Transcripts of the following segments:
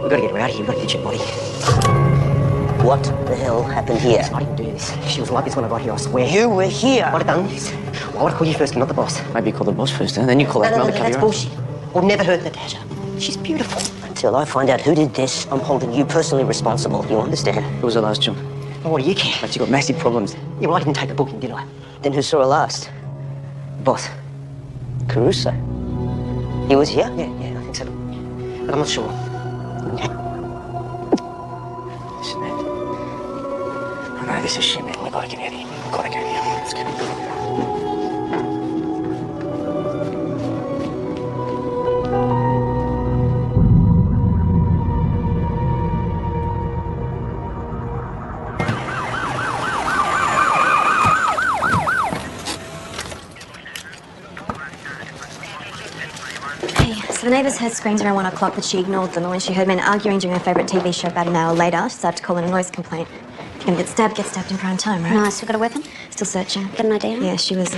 We've got to get her out of here. We've got to ditch her body. What the hell happened here? I didn't do this. She was like this when I got here, I swear. You were here. What I've done is, why would I call you first and not the boss? Maybe you call the boss first, and then you call that No, to cover that's your bullshit. I've never hurt Natasha. She's beautiful. Until I find out who did this, I'm holding you personally responsible. You understand? Who was the last, John? Oh, what do you care? Mate, you got massive problems. Yeah, well, I didn't take the booking, did I? Then who saw her last? Boss. Caruso. He was here? Yeah, I think so. But I'm not sure. Listen, man. I know this is shit, man. We've got to get out of here. We've got to get out of here. Let's go. The neighbours heard screams around 1 o'clock, but she ignored them. And when she heard men arguing during her favourite TV show about an hour later, she started to call in a noise complaint. If you're going to get stabbed in prime time, right? Nice. You got a weapon? Still searching. Got an idea? Yeah, she was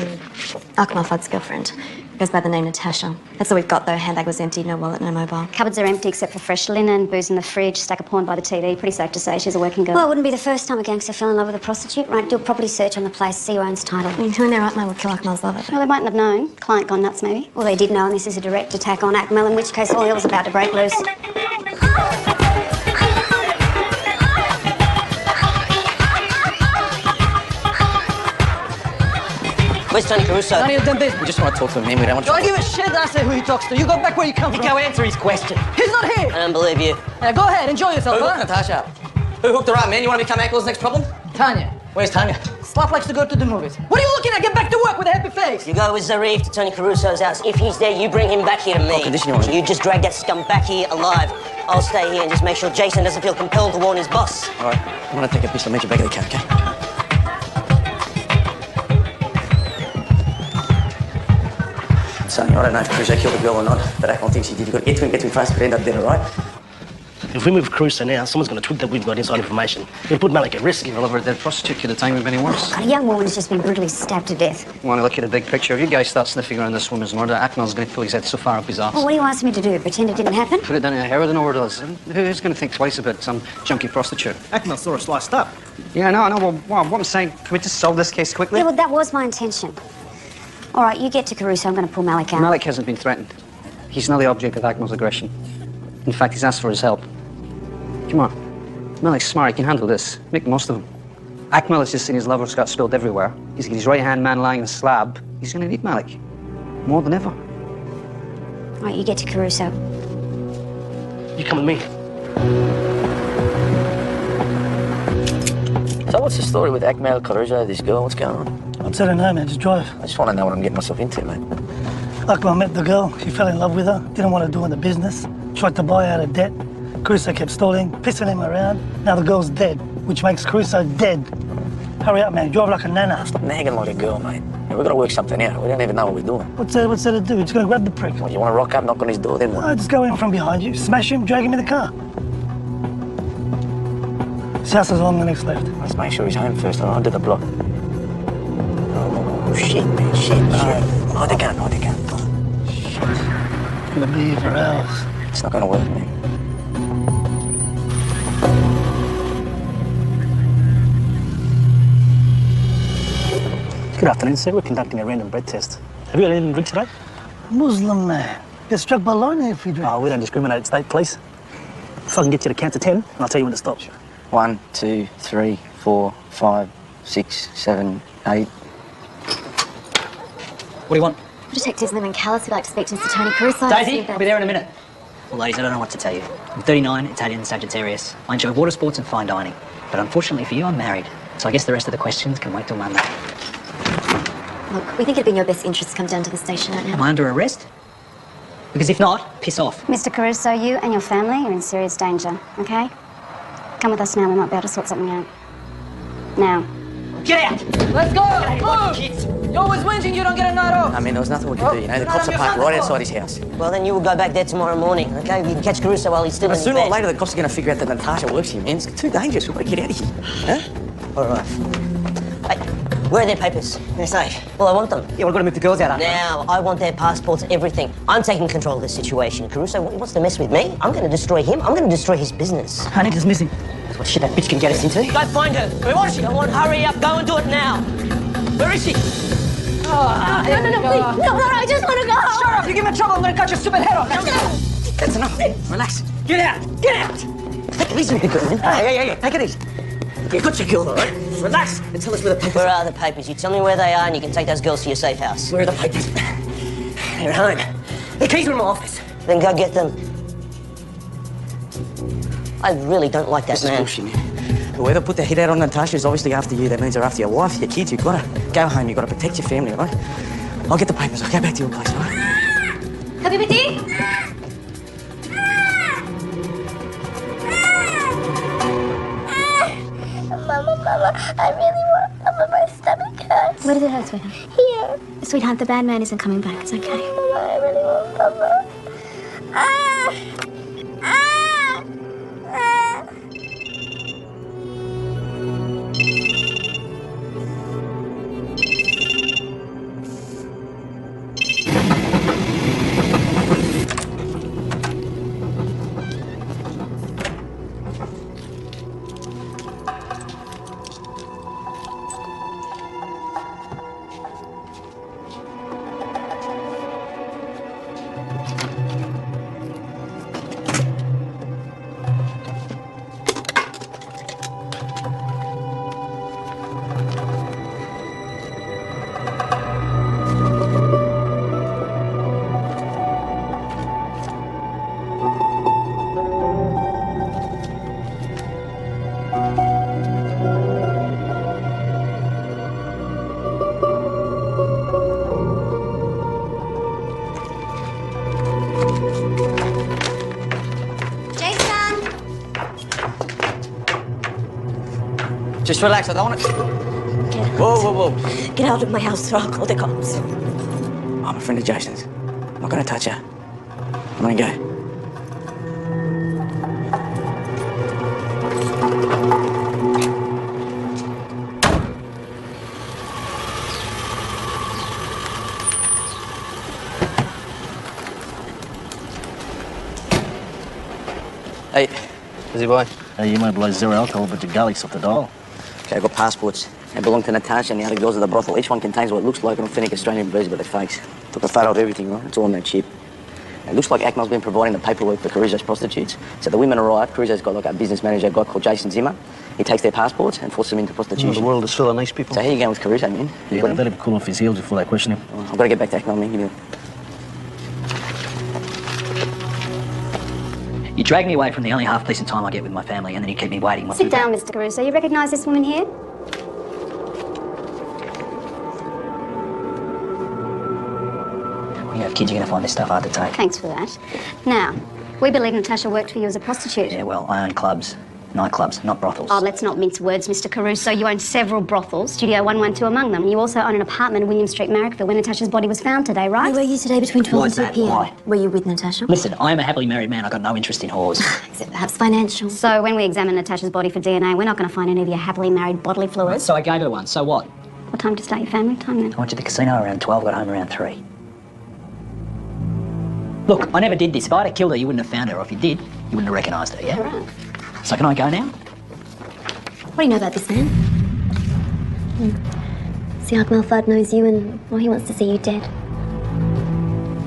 Akmal Fudd's girlfriend. Goes by the name Natasha. That's all we've got, though. Handbag was empty, no wallet, no mobile. Cupboards are empty except for fresh linen, booze in the fridge, stack of porn by the TV. Pretty safe to say she's a working girl. Well, it wouldn't be the first time a gangster fell in love with a prostitute. Right, do a property search on the place, see who owns title. I mean, who in their right mind would kill Akmal's lover? Well, they mightn't have known. Client gone nuts, maybe. Or they did know, and this is a direct attack on Akmal, in which case all hell's about to break loose. Where's Tony Caruso? None of them did. We just want to talk to him, man. We don't want to... Don't give a shit that I say who he talks to. You go back where you come from. Go answer his question. He's not here. I don't believe you. Go ahead, enjoy yourself, Who huh? hooked Natasha up? Who hooked her up, man? You want to become Ackles' next problem? Tanya. Where's Tanya? Slap likes to go to the movies. What are you looking at? Get back to work with a happy face. You go with Zarif to Tony Caruso's house. If he's there, you bring him back here to me. What condition you want? You just drag that scum back here alive. I'll stay here and just make sure Jason doesn't feel compelled to warn his boss. All right. I'm going to take a pistol and meet you back at the car, okay? Sonny, I don't know if Caruso killed the girl or not, but Ackles thinks he did. You've got to get to him fast, but end up dead, all right? If we move Caruso now, someone's going to tweet that we've got inside information. We'll put Malik at risk. Well, over a dead prostitute could have tamed him any worse. A young woman has just been brutally stabbed to death. You want to look at the big picture? If you guys start sniffing around this woman's murder, Ackmal's going to pull his head so far up his arse. Well, what do you ask me to do? Pretend it didn't happen? Put it down in a heroin overdose. Who's going to think twice about some junkie prostitute? Akmal saw her sliced up. Yeah, I know. Well, what I'm saying, can we just solve this case quickly? Yeah, well, that was my intention. All right, you get to Caruso. I'm going to pull Malik out. Malik hasn't been threatened. He's not the object of Ackmal's aggression. In fact, he's asked for his help. Come on. Malik's smart. He can handle this. Make the most of him. Ackmal has just seen his lover got spilled everywhere. He's got his right-hand man lying in a slab. He's going to need Malik. More than ever. All right, you get to Caruso. You come with me. So what's the story with Akmal, Caruso, this girl? What's going on? I don't know, man. Just drive. I just want to know what I'm getting myself into, mate. Akmal met the girl. She fell in love with her. Didn't want to do in the business. Tried to buy her out of debt. Caruso kept stalling, pissing him around. Now the girl's dead, which makes Caruso dead. Hurry up, man. Drive like a nana. Stop nagging like a girl, mate. We've got to work something out. We don't even know what we're doing. What's there to do? Just gonna grab the prick. What, you want to rock up, knock on his door, then what? I just go in from behind you, smash him, drag him in the car. His house is along the next left. Let's make sure he's home first, all right? Under the block. Oh, shit, man. Shit. Hide the gun. Shit. It's gonna be here for hours. It's not going to work, man. Good afternoon, sir. We're conducting a random breath test. Have you got anything to drink today? Muslim man. Get struck by lightning if you drink. Oh, we don't discriminate at state police. If I can get you to count to 10, and I'll tell you when to stop. 1, 2, 3, 4, 5, 6, 7, 8. What do you want? Detectives live in Calais. We'd like to speak to Mr. Tony Caruso. Daisy, I'll be there in a minute. Well, ladies, I don't know what to tell you. I'm 39, Italian Sagittarius. I enjoy water sports and fine dining. But unfortunately for you, I'm married. So I guess the rest of the questions can wait till Monday. Look, we think it'd be in your best interest to come down to the station right now. Am I under arrest? Because if not, piss off. Mr. Caruso, you and your family are in serious danger, okay? Come with us now. We might be able to sort something out. Now. Get out! Let's go! Move! Kids. You're always whinging you don't get a night off. I mean, there was nothing we could do, you know? The cops are parked right outside his house. Well, then you will go back there tomorrow morning, okay? You can catch Caruso while he's still in his Sooner or bed. later, the cops are going to figure out that Natasha works here, man. It's too dangerous. We've got to get out of here. Huh? All right. Hey, Where are their papers? They're safe. Well, I want them. Yeah, we've got to move the girls out after. Now, I want their passports, everything. I'm taking control of this situation. Caruso wants to mess with me. I'm going to destroy him. I'm going to destroy his business. Anita's missing. That's what shit that bitch can get us into. Go find her. Where is she? Come on, hurry up. Go and do it now. Where is she? No, please. No, I just want to go. Shut up! You give me trouble, I'm gonna cut your stupid head off. That's enough. Relax. Get out. Get out. Take it easy with the girl, man. Hey. Take it easy. You got your girl, all right? Relax and tell us where the papers Where are the papers? You tell me where they are and you can take those girls to your safe house. Where are the papers? They're at home. The keys are in my office. Then go get them. I really don't like that This is man. bullshit, man. Whoever put the hit out on Natasha is obviously after you. That means they're after your wife, your kids. You've got to go home. You've got to protect your family, all right? I'll get the papers. I'll go back to your place, all right? Habibati? Mama, I really want Mama, my stomach hurts. Where does it hurt, sweetheart? Here. Sweetheart, the bad man isn't coming back. It's okay. Mama, I really want Mama. Just relax. I don't want to... Whoa. Get out of my house or I'll call the cops. I'm a friend of Jason's. I'm not going to touch her. I'm going to go. Hey. Busy boy. Hey, you might blow zero alcohol, but your garlic's off the dial. Okay, I've got passports. They belong to Natasha and the other girls at the brothel. Each one contains what looks like an authentic Australian visa, but they're fakes. Took a photo of everything, right? It's all on that chip. It looks like Akmal's been providing the paperwork for Caruso's prostitutes. So the women arrive. Caruso's got like a business manager, a guy called Jason Zimmer. He takes their passports and forces them into prostitution. The world is full of nice people. So how you going with Caruso, man? Yeah, let him cool off his heels before they question him. I've got to get back to Akmal, man. Give me You drag me away from the only half decent time I get with my family, and then you keep me waiting. Sit down, Mr. Caruso. You recognise this woman here? When you have kids, you're going to find this stuff hard to take. Thanks for that. Now, we believe Natasha worked for you as a prostitute. Yeah, well, I own clubs. Nightclubs, not brothels. Oh, let's not mince words, Mr. Caruso. You own several brothels, Studio 112 among them. You also own an apartment in William Street, Marrickville, where Natasha's body was found today, right? Where were you today between 12 Why's and 2 that? p.m.? Why? Were you with Natasha? Listen, I am a happily married man. I've got no interest in whores. Except perhaps financial. So when we examine Natasha's body for DNA, we're not going to find any of your happily married bodily fluids. So I gave her one. So what? What time did you start your family time then? I went to the casino around 12, got home around 3. Look, I never did this. If I'd have killed her, you wouldn't have found her. Or if you did, you wouldn't have recognised her, yeah? All right. So can I go now? What do you know about this man? See, Akmal Fudd knows you and, well, he wants to see you dead.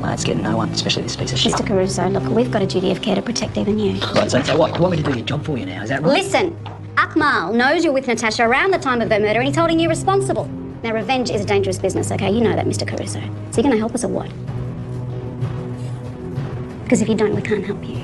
Well, it's getting no one, especially this piece of shit. Mr. Caruso, look, we've got a duty of care to protect even you. Right, so what? You want me to do your job for you now? Is that right? Listen, Akmal knows you're with Natasha around the time of her murder and he's holding you responsible. Now, revenge is a dangerous business, okay? You know that, Mr. Caruso. So you're going to help us or what? Because if you don't, we can't help you.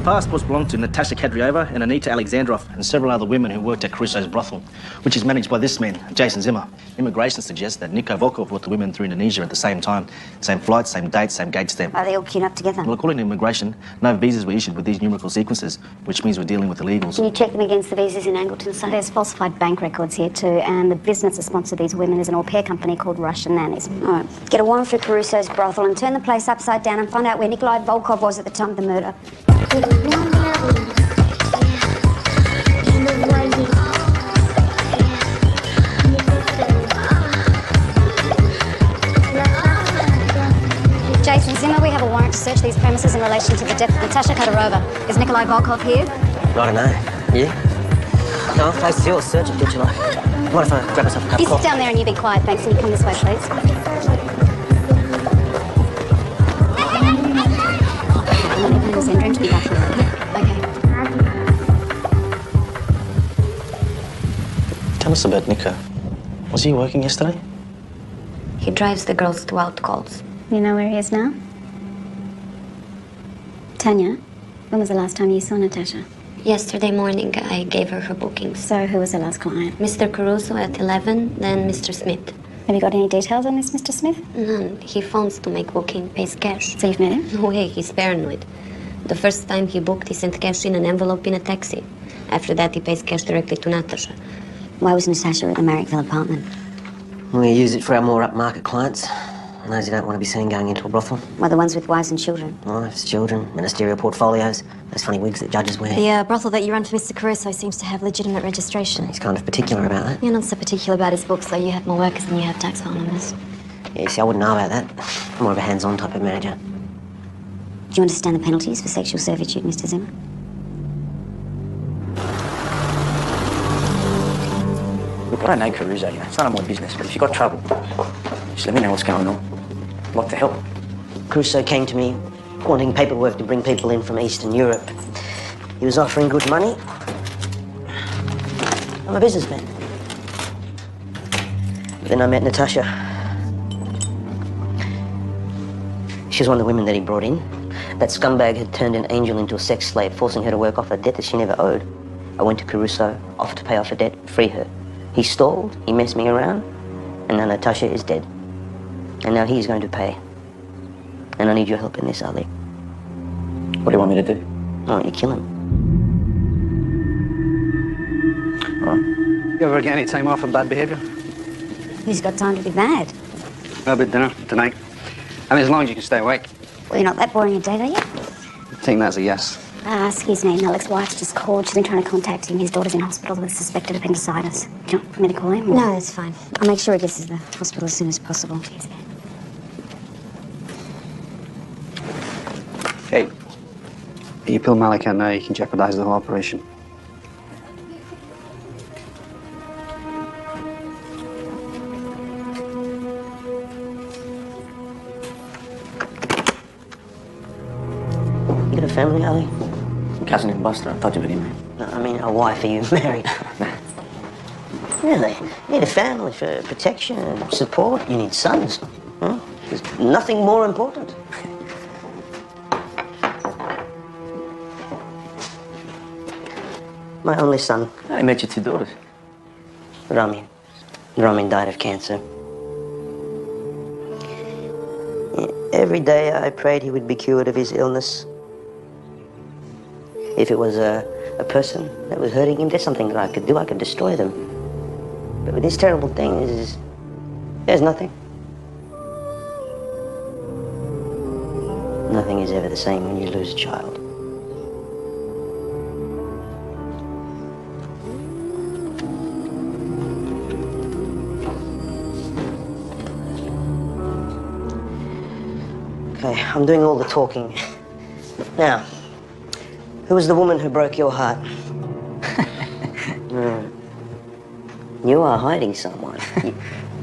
The passports belong to Natasha Kadriova and Anita Alexandrov and several other women who worked at Caruso's brothel, which is managed by this man, Jason Zimmer. Immigration suggests that Niko Volkov brought the women through Indonesia at the same time. Same flight, same date, same gate stamp. Are they all queued up together? Well, according to immigration, no visas were issued with these numerical sequences, which means we're dealing with illegals. Can you check them against the visas in Angleton? So there's falsified bank records here too, and the business that sponsored these women is an au pair company called Russian Nannies. All right, get a warrant for Caruso's brothel and turn the place upside down and find out where Nikolai Volkov was at the time of the murder. Jason Zimmer, we have a warrant to search these premises in relation to the death of Natasha Kadyrova. Is Nikolai Volkov here? I don't know. You? No, place is yours. Search it, get you like. What if I grab myself a cup You of sit coffee? down there and you be quiet, thanks, and you come this way, please. Syndrome to be back here. Okay. Tell us about Nico. Was he working yesterday? He drives the girls to out calls. You know where he is now? Tanya, when was the last time you saw Natasha? Yesterday morning, I gave her her bookings. So, who was the last client? Mr. Caruso at 11, then Mr. Smith. Have you got any details on this, Mr. Smith? None. He phones to make booking, pays cash. So you've met him? No way, he's paranoid. The first time he booked, he sent cash in an envelope in a taxi. After that, he pays cash directly to Natasha. Why was Natasha at the Marrickville apartment? We use it for our more upmarket clients. And those who don't want to be seen going into a brothel. Well, the ones with wives and children. Wives, children, ministerial portfolios, those funny wigs that judges wear. The brothel that you run for Mr. Caruso seems to have legitimate registration. He's kind of particular about that. You're not so particular about his books, though. You have more workers than you have tax file numbers. Yeah, see, I wouldn't know about that. I'm more of a hands-on type of manager. Do you understand the penalties for sexual servitude, Mr. Zimmer? Look, I don't know Caruso, you know. It's none of my business, but if you've got trouble, just let me know what's going on. I'd like to help. Caruso came to me wanting paperwork to bring people in from Eastern Europe. He was offering good money. I'm a businessman. But then I met Natasha. She was one of the women that he brought in. That scumbag had turned an angel into a sex slave, forcing her to work off a debt that she never owed. I went to Caruso, offered to pay off a debt, free her. He stalled, he messed me around, and now Natasha is dead. And now he's going to pay. And I need your help in this, Ali. What do you want me to do? I want you to kill him. You ever get any time off for bad behaviour? Who's got time to be bad? Well, a bit dinner tonight. I mean, as long as you can stay awake. Well, you're not that boring a date, are you? I think that's a yes. Excuse me, Alex's wife's just called. She's been trying to contact him. His daughter's in hospital with suspected appendicitis. Do you want me to call him? No, it's fine. I'll make sure he gets to the hospital as soon as possible. Hey, if you pull Malik out now, you can jeopardise the whole operation. You got a family, Ali? Cousin in Buster, I thought you were him. No, I mean, a wife. Are you married? Really? You need a family for protection and support. You need sons. Huh? There's nothing more important. My only son, I met your two daughters. Ramin. Ramin died of cancer. Every day I prayed he would be cured of his illness. If it was a person that was hurting him, there's something that I could do. I could destroy them. But with this terrible thing, there's nothing. Nothing is ever the same when you lose a child. Okay, I'm doing all the talking. Now, who was the woman who broke your heart? You are hiding someone.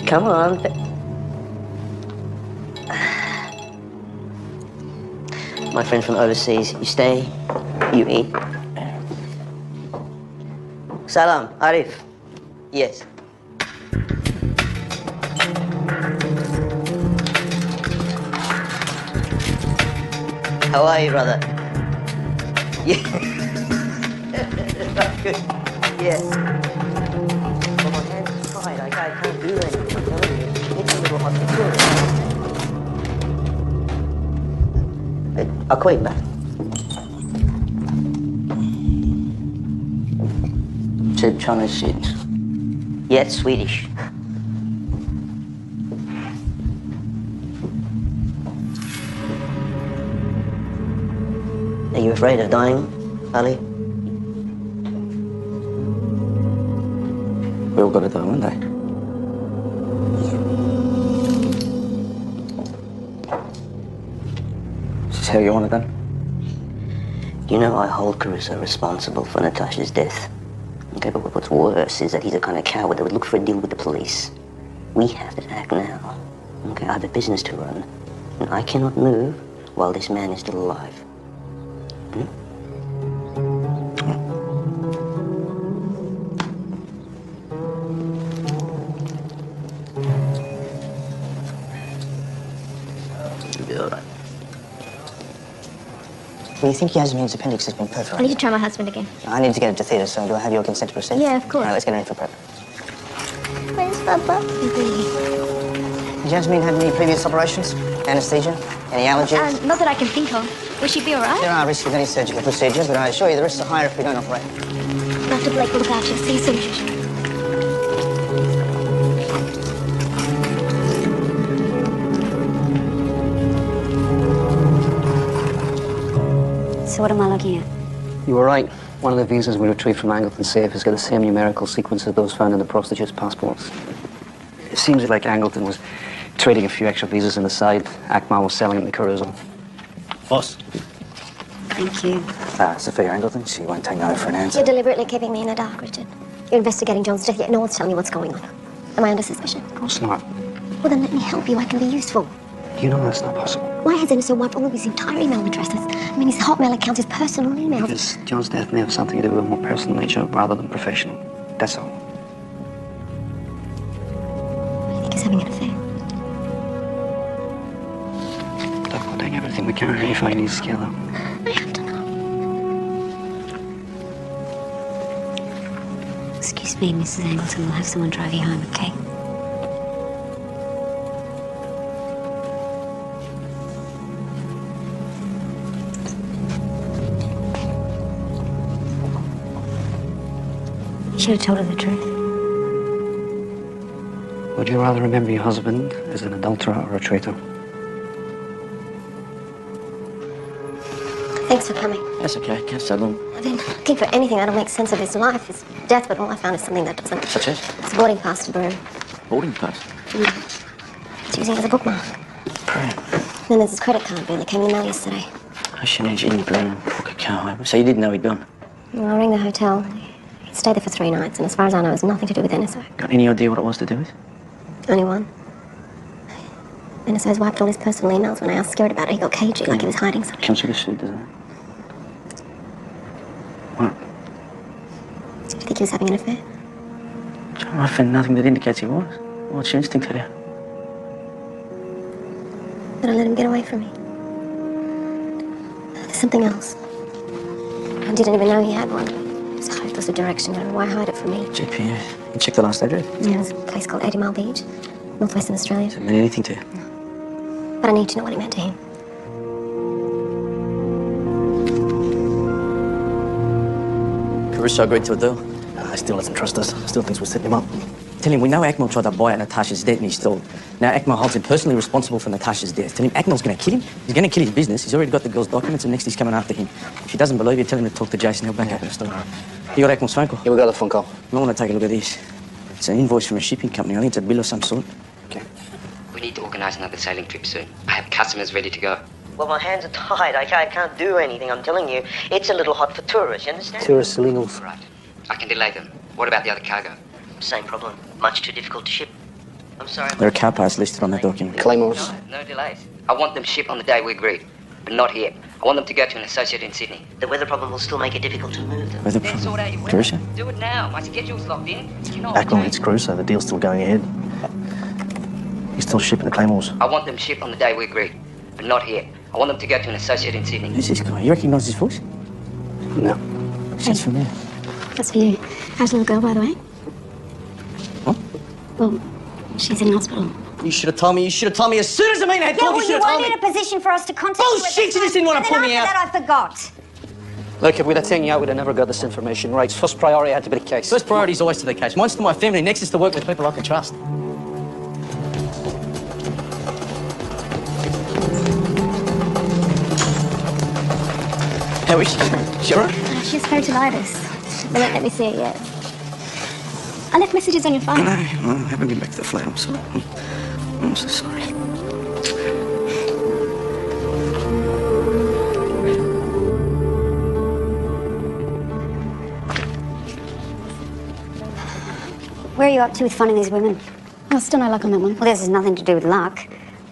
Come on. My friend from overseas, you stay, you eat. Salam, Arif. Yes. How are you, brother? Yeah. Good. Yes. Well, my hands are tied. I can't do anything. I'm telling you. It's a little hospital. I'll call you back. Cheap Chinese shit. Yeah, it's Swedish. Are you a Afraid of dying, Ali? We all got to die one day. Is this how you want it done? You know I hold Caruso responsible for Natasha's death. Okay, but what's worse is that he's the kind of coward that would look for a deal with the police. We have to act now. Okay, I have a business to run, and I cannot move while this man is still alive. You'll be all right. Well, you think Yasmin's appendix has been perforated? I need to try my husband again. I need to get it to theatre, so do I have your consent to proceed? Yeah, of course. All right, let's get her in for prep. Where's Papa? Has Yasmin had any previous operations? Anesthesia? Any allergies? Not that I can think of. Will she be all right? There are risks with any surgical procedure, but I assure you the risks are higher if we don't operate. Dr. Blake will look after you. See you soon, Tricia. So what am I looking at? You were right. One of the visas we retrieved from Angleton Safe has got the same numerical sequence as those found in the prostitutes' passports. It seems like Angleton was trading a few extra visas on the side. Akmal was selling them to Caruso. Boss. Thank you. Sophia Angleton, she won't take no for an answer. You're deliberately keeping me in the dark, Richard. You're investigating John's death, yet no one's telling you what's going on. Am I under suspicion? Of course not. Well, then let me help you. I can be useful. You know that's not possible. Why has Emerson wiped all of his entire email addresses? I mean, his Hotmail account, his personal emails. Because John's death may have something to do with a more personal nature rather than professional. That's all. I think he's having an affair. Look, we're doing everything we can to find his skill out. I have to know. Excuse me, Mrs. Angleton. We'll have someone drive you home, okay? You should have told her the truth. Would you rather remember your husband as an adulterer or a traitor? Thanks for coming. That's okay, can't so long. I've been looking for anything that'll make sense of his life, his death, but all I found is something that doesn't. Such as? It's a boarding pass to Broome. Boarding pass. It's using it as a bookmark. Broome. Then there's his credit card bill that came in mail yesterday. Oceanage in Broome, book a car. So you didn't know he'd gone? Well, I rang the hotel. He stayed there for 3 nights, and as far as I know, it was nothing to do with NSO. Got any idea what it was to do with? Only one. NSO's wiped all his personal emails. When I asked Scared about it, he got cagey, like he was hiding something. Comes with a suit, doesn't it? What? Do you think he was having an affair? John, I found nothing that indicates he was. What's your instinct tell you? But I let him get away from me. There's something else. I didn't even know he had one. It was hopeless of direction. I don't know why hide it from me. GPS. You check the last address. Yeah, there's a place called 80 Mile Beach, northwestern Australia. Does it mean anything to you? But I need to know what it meant to him. Caruso agreed to a deal. He still doesn't trust us. Still thinks we're setting him up. Tell him we know Akmal tried to buy out Natasha's debt and he stalled. Now Akmal holds him personally responsible for Natasha's death. Tell him Akmal's going to kill him. He's going to kill his business. He's already got the girl's documents and next he's coming after him. If he doesn't believe you, tell him to talk to Jason. He'll back up the story. You got Akmal's phone call? Yeah, we got the phone call. I want to take a look at this. It's an invoice from a shipping company. I think it's a bill of some sort. Okay. We need to organise another sailing trip soon. I have customers ready to go. Well, my hands are tied. I can't do anything. I'm telling you, it's a little hot for tourists, you understand? Tourists illegal. Right. I can delay them. What about the other cargo? Same problem. Much too difficult to ship. I'm sorry. There are car parts listed on that document. Claymores. No delays. I want them shipped on the day we agreed, but not here. I want them to go to an associate in Sydney. The weather problem will still make it difficult to move them. Weather Then problem. sort out your Caruso? weather. Do it now. My schedule's locked in. You cannot Akmal change. hits Caruso. The deal's still going ahead. He's still shipping the Claymores. I want them shipped on the day we agreed, but not here. I want them to go to an associate in Sydney. Who's this guy? You recognise his voice? No. Sounds familiar. That's for you. How's the little girl, by the way? What? Well, she's in hospital. You should have told me. You should have told me as soon as the meeting had Yeah, called. well, You should you have told weren't me. in a position for us to contact you. Bullshit! You just didn't want to pull me out. That I forgot. Look, if we'd have taken you out, we'd have never got this information right. First priority had to be the case. First priority is always to the case. Mine's to my family. Next is to work with people I can trust. How is she? She alright? She has peritonitis. They won't let me see it yet. I left messages on your phone. No, I haven't been back to the flat. I'm sorry. I'm so sorry. Where are you up to with finding these women? Oh, still no luck on that one. Well, this has nothing to do with luck.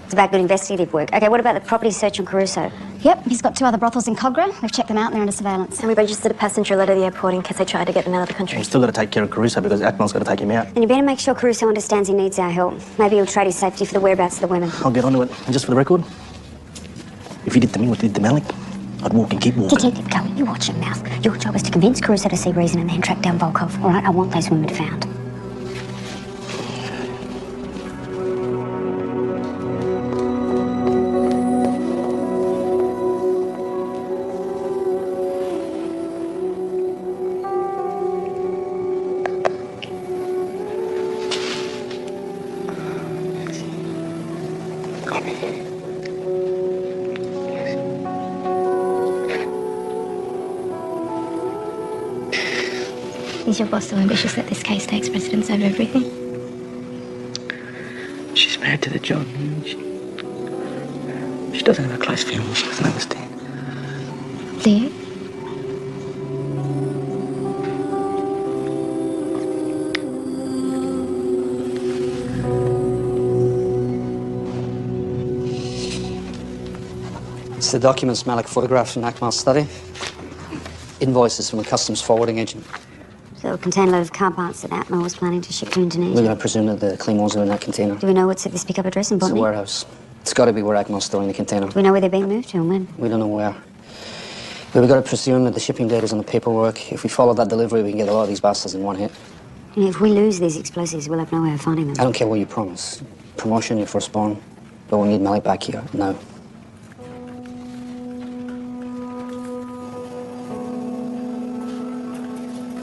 It's about good investigative work. Okay, what about the property search on Caruso? Yep, he's got 2 other brothels in Cogra. We've checked them out and they're under surveillance. And we registered a passenger letter at the airport in case they try to get them out of the country. We've still got to take care of Caruso because Akmal's got to take him out. And you better make sure Caruso understands he needs our help. Maybe he'll trade his safety for the whereabouts of the women. I'll get onto it. And just for the record, if you did to me what you did to Malik, I'd walk and keep walking. Detective Cully, you watch your mouth. Your job is to convince Caruso to see reason and then track down Volkov. All right, I want those women found. Is your boss so ambitious that this case takes precedence over everything? She's married to the John. She doesn't have a close family. She doesn't understand. Leo? It's the documents Malik photographed in Akmal's study. Invoices from a customs forwarding agent. So a container load of car parts that Atma was planning to ship to Indonesia. We're going to presume that the Claymores are in that container. Do we know what's at this pickup address in It's a Botany? warehouse. It's got to be where Akmal's storing the container. Do we know where they're being moved to and when? We don't know where. But we've got to presume that the shipping date is on the paperwork. If we follow that delivery, we can get a lot of these bastards in one hit. And if we lose these explosives, we'll have no way of finding them. I don't care what you promise. Promotion, your firstborn. But we need Malik back here now.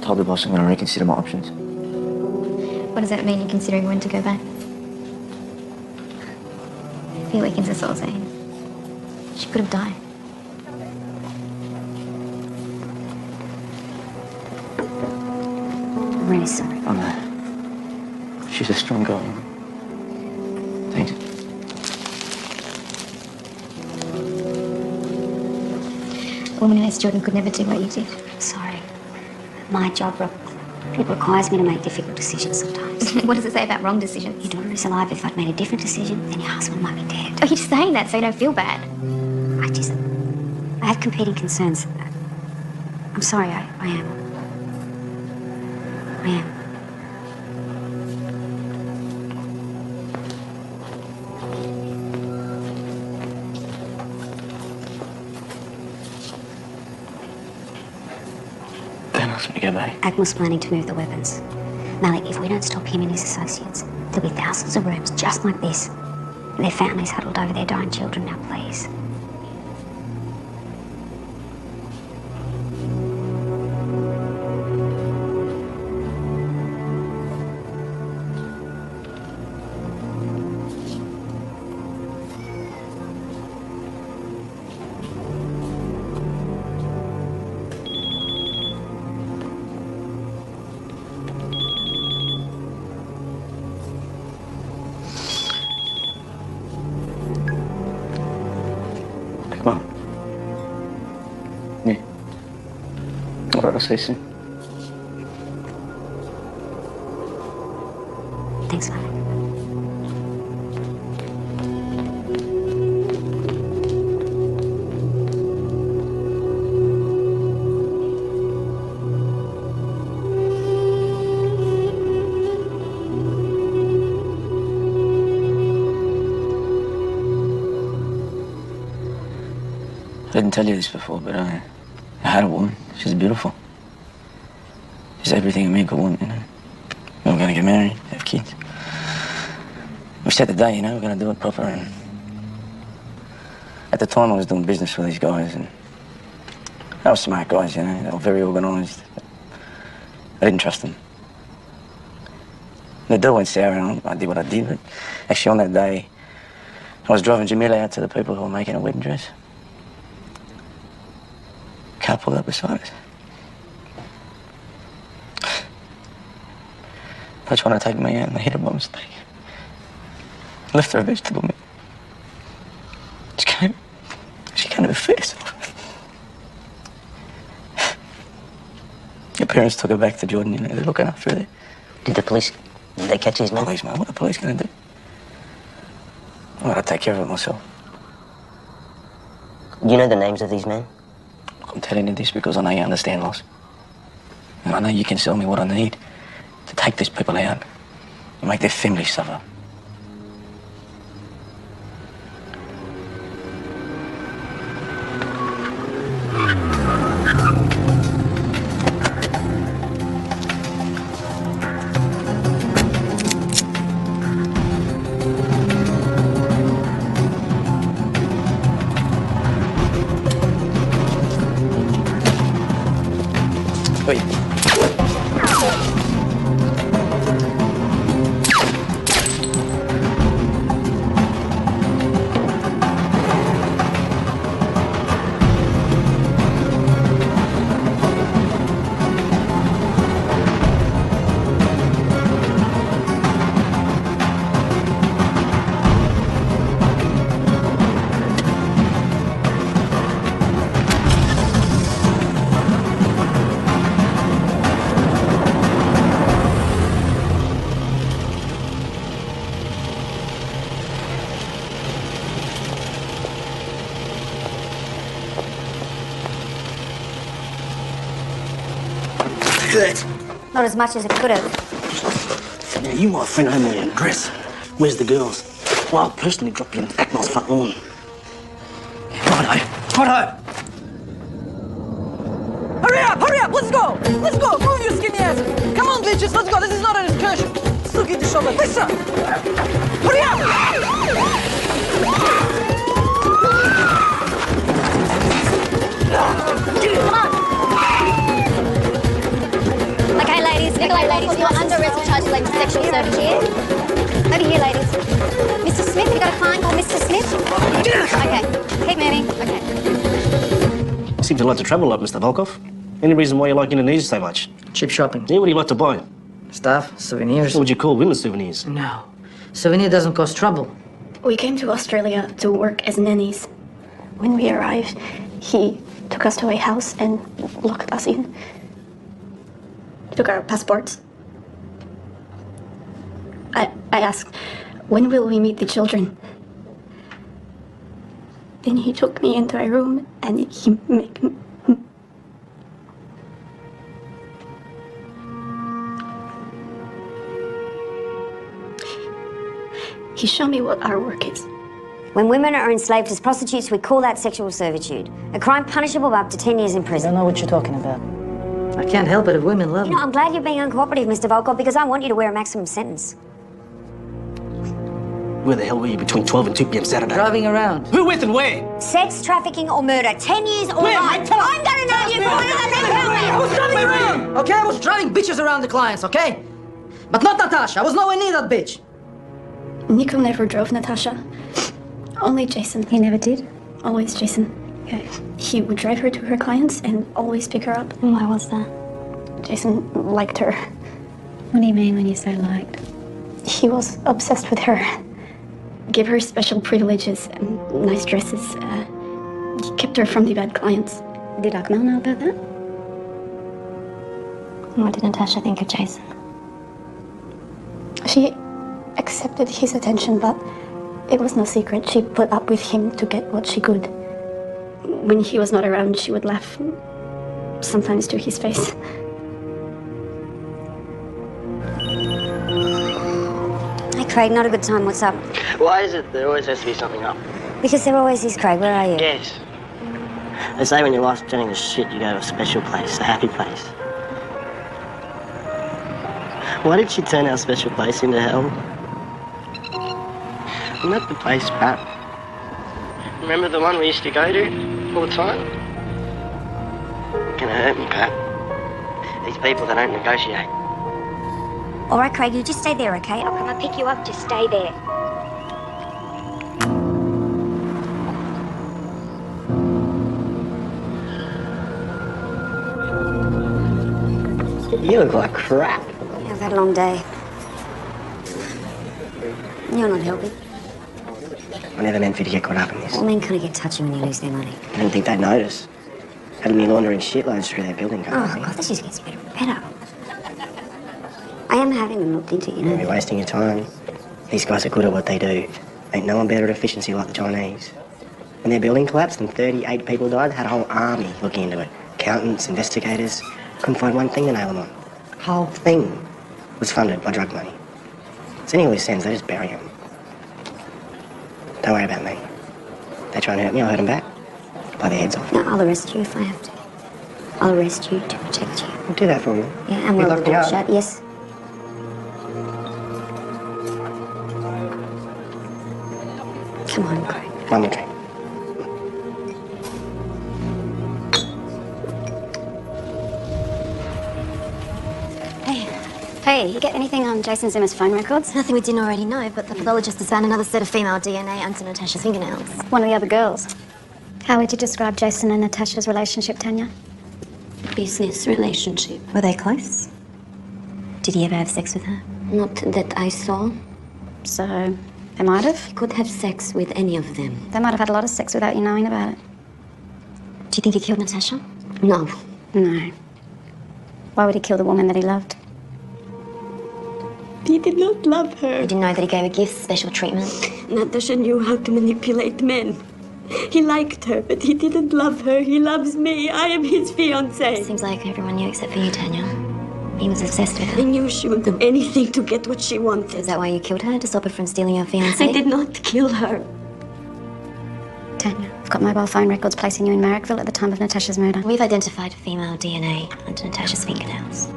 Told the boss I'm going to reconsider my options. What does that mean? You're considering when to go back? He weakens us all, Zane. She could have died. I'm really sorry. I know. She's a strong girl. Thanks. A woman who has children could never do what you did. Sorry. My job, it requires me to make difficult decisions sometimes. What does it say about wrong decisions? Your daughter is alive. If I'd made a different decision, then your husband might be dead. Oh, you're just saying that so you don't feel bad. I have competing concerns. I'm sorry, I am. I am. Don't ask me to go back. Akmal's planning to move the weapons. Malik, if we don't stop him and his associates, there'll be thousands of rooms just like this. Their families huddled over their dying children. Now, please. Come on. Yeah. All right, I'll see you soon. Thanks, Malik. I didn't tell you this before, but I had a woman. She's beautiful. She's everything a man could want, you know. We were going to get married, have kids. We set the day, you know, we're going to do it proper. And at the time, I was doing business for these guys, and they were smart guys, you know. They were very organised. I didn't trust them. The deal went sour, and I did what I did. But actually, on that day, I was driving Jamila out to the people who were making a wedding dress. Car car pulled up beside us. They trying to take me out and they hit her by mistake. Left her a vegetable meat. She can't even feed herself. Your parents took her back to Jordan, you know, they're looking after her there. Did they catch these men? Police, mate, what are the police going to do? I've got to take care of it myself. Do you know the names of these men? I'm telling you this because I know you understand loss. And I know you can sell me what I need to take these people out and make their families suffer. Wait. Not as much as it could have. Yeah, you might think I know your address. Where's the girls? Well, I'll personally drop you in Acknell's front lawn. Righto. Hurry up, let's go! Let's go, move your skinny asses! Come on, bitches, let's go, this is not an excursion! Let's look at the shoulder, listen! Hurry Come on! Okay, ladies, you're under arrest for charges like sexual servitude. Over here, ladies. Mr. Smith, you got a client called Mr. Smith? Okay, keep moving. Okay. You seem to like to travel a lot, Mr. Volkov. Any reason why you like Indonesia so much? Cheap shopping. Yeah, what do you like to buy? Stuff, souvenirs. What would you call women's souvenirs? No. Souvenir doesn't cost trouble. We came to Australia to work as nannies. When we arrived, he took us to a house and locked us in. He took our passports. I asked, when will we meet the children? Then he took me into a room and he made me... He showed me what our work is. When women are enslaved as prostitutes, we call that sexual servitude. A crime punishable by up to 10 years in I prison. don't know what you're talking about. I can't help it if women love You me. know, I'm glad you're being uncooperative, Mr. Volkov, because I want you to wear a maximum sentence. Where the hell were you between 12 and 2 p.m. Saturday? Driving around. Who with and where? Sex, trafficking, or murder. 10 years or Where, life. mate? Tell us. I'm gonna know you for I was driving around, okay? I was driving bitches around the clients, okay? But not Natasha. I was nowhere near that bitch. Nico never drove Natasha. Only Jason. He never did? Always Jason. Okay. He would drive her to her clients and always pick her up. Why was that? Jason liked her. What do you mean when you say liked? He was obsessed with her. Gave her special privileges and nice dresses. He kept her from the bad clients. Did Akmal know about that? What did Natasha think of Jason? She accepted his attention, but it was no secret. She put up with him to get what she could. When he was not around, she would laugh, sometimes to his face. Hey, Craig, not a good time. What's up? Why is it there always has to be something up? Because there always is, Craig. Where are you? Yes. They say when your life's turning to shit, you go to a special place, a happy place. Why did she turn our special place into hell? Isn't that the place, Pat? Remember the one we used to go to all the time? It's gonna hurt me, Pat. These people, they don't negotiate. All right, Craig, you just stay there, okay? I'll come and pick you up. Just stay there. You look like crap. Yeah, I've had a long day. You're not helping. I never meant for you to get caught up in this. All men kind of get touchy when you lose their money. I didn't think they'd notice. Had me laundering shitloads through their building Oh, company. God, this just gets better and better. I am having them looked into, you know. You're wasting your time. These guys are good at what they do. Ain't no one better at efficiency like the Chinese. When their building collapsed and 38 people died, they had a whole army looking into it. Accountants, investigators. Couldn't find one thing to nail them on. Whole thing was funded by drug money. It's any loose ends, they just bury them. Don't worry about me. They try and hurt me, I'll hurt them back. Blow their heads off. No, I'll arrest you if I have to. I'll arrest you to protect you. Well, do that for me. Yeah, and You we'll locked me door up. shut, yes. Come on, Craig. One more drink. Hey, you get anything on Jason Zimmer's phone records? Nothing we didn't already know, but the pathologist has found another set of female DNA under Natasha's fingernails. One of the other girls. How would you describe Jason and Natasha's relationship, Tanya? Business relationship. Were they close? Did he ever have sex with her? Not that I saw. So, they might have? He could have sex with any of them. They might have had a lot of sex without you knowing about it. Do you think he killed Natasha? No. No. Why would he kill the woman that he loved? He did not love her. You didn't know that he gave her gifts, special treatment? Natasha knew how to manipulate men. He liked her, but he didn't love her. He loves me. I am his fiancée. Seems like everyone knew except for you, Tanya. He was obsessed with her. I knew she would do anything to get what she wanted. Is that why you killed her? To stop her from stealing your fiancé? I did not kill her. Tanya, I've got mobile phone records placing you in Marrickville at the time of Natasha's murder. We've identified female DNA under Natasha's fingernails.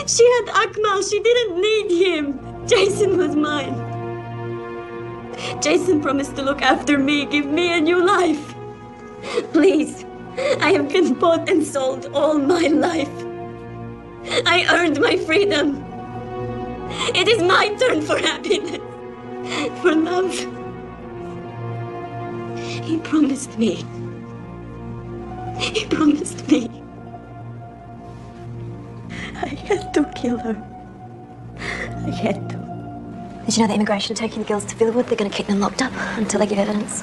She had Akmal. She didn't need him. Jason was mine. Jason promised to look after me, give me a new life. Please, I have been bought and sold all my life. I earned my freedom. It is my turn for happiness, for love. He promised me. He promised me. I had to kill her. I had to. Did you know the immigration are taking the girls to Villawood? They're going to keep them locked up until they give evidence.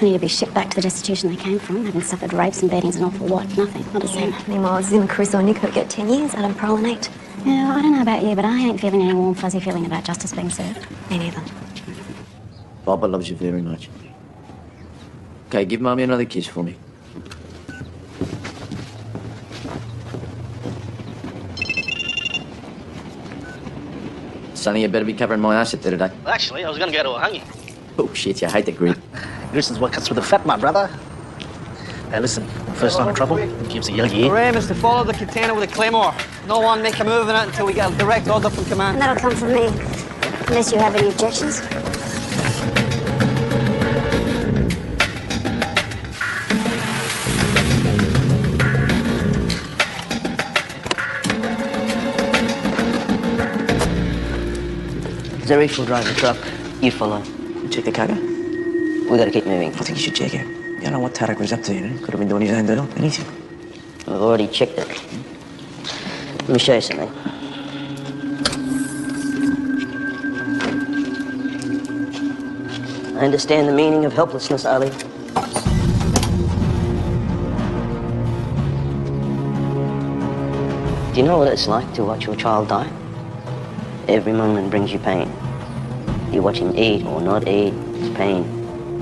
They need to be shipped back to the destitution they came from, having suffered rapes and beatings and all for what? Nothing. Not a cent. Meanwhile, Zim, Caruso and Nico get 10 years out on parole and 8. Yeah, well, I don't know about you, but I ain't feeling any warm, fuzzy feeling about justice being served. Me neither. Baba loves you very much. Okay, give Mummy another kiss for me. Sonny, you better be covering my ass up there today. Actually, I was going to go to a hanging. Oh, shit, you hate the grit. Grison's what cuts with the fat, my brother. Hey, listen, first sign of trouble, gives a yellow ear. Ram is to follow the container with a claymore. No one make a move in it until we get a direct order from command. And that'll come from me, unless you have any objections. Zarif will drive the truck. You follow. Check the cargo. We gotta keep moving. I think you should check it. You don't know what Tarek was up to, you know? Could have been doing his own deal. Anything. We've already checked it. Let me show you something. I understand the meaning of helplessness, Ali. Do you know what it's like to watch your child die? Every moment brings you pain. You watch him eat or not eat, it's pain.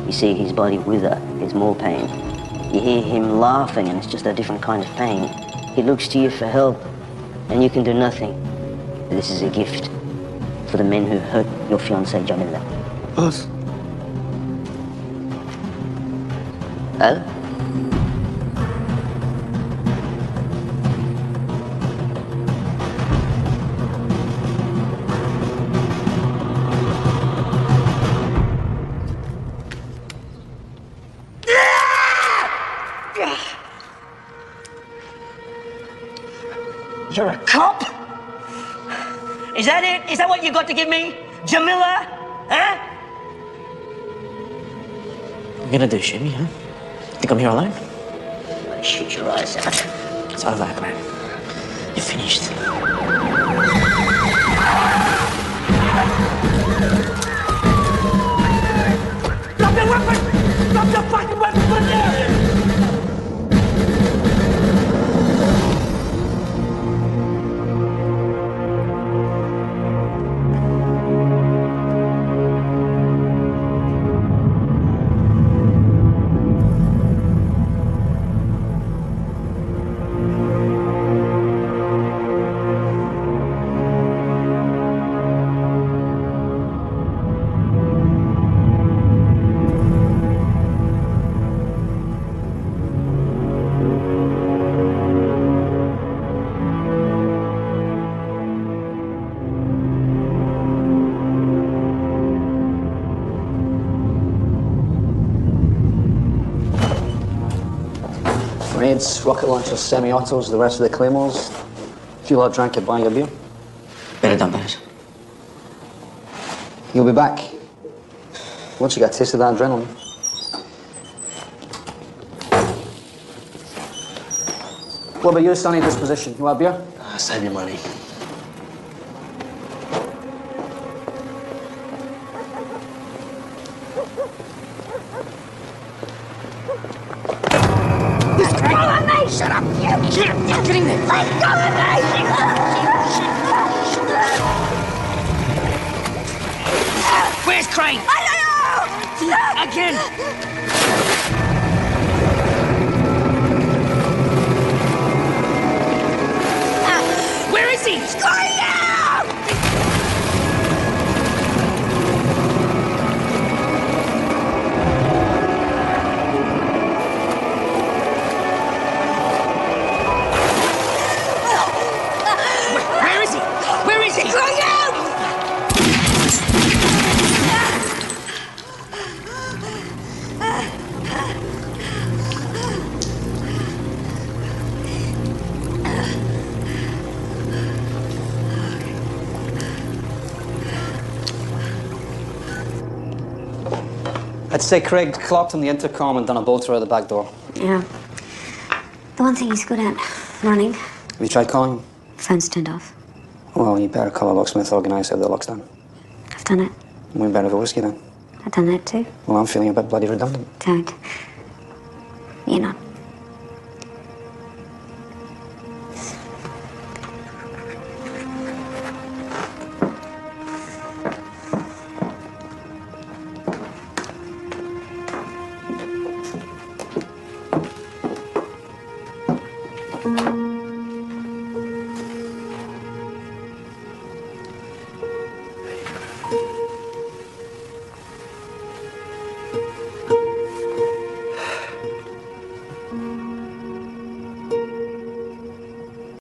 You see his body wither, it's more pain. You hear him laughing and it's just a different kind of pain. He looks to you for help and you can do nothing. This is a gift for the men who hurt your fiancée, Jamila. Boss. Al? You're a cop? Is that it? Is that what you got to give me? Jamila? Huh? What are you gonna do, Shimmy, huh? Think I'm here alone? Shoot your eyes out. It's over, man. You're finished. Drop your weapon! Drop your fucking weapon! Put it there! Grenades, rocket launchers, semi-autos, the rest of the claymores. If you lot drank it, buy your beer. Better done, Baz. You'll be back. Once you get a taste of that adrenaline. What about you standing at this position? You want a beer? Save your money. Shut up! Get in there! Let go of me! Where's Crane? I don't know! Again! Where is he? He's going out! Where is he? Where is he? He's going out! I'd say Craig clocked on the intercom and done a bolter out the back door. Yeah. The one thing he's good at, running. Have you tried calling him? Phone's turned off. Well, you better call a locksmith organised out the lock's done. I've done it. We better have a whiskey then. I've done that too. Well, I'm feeling a bit bloody redundant. Don't. You're not.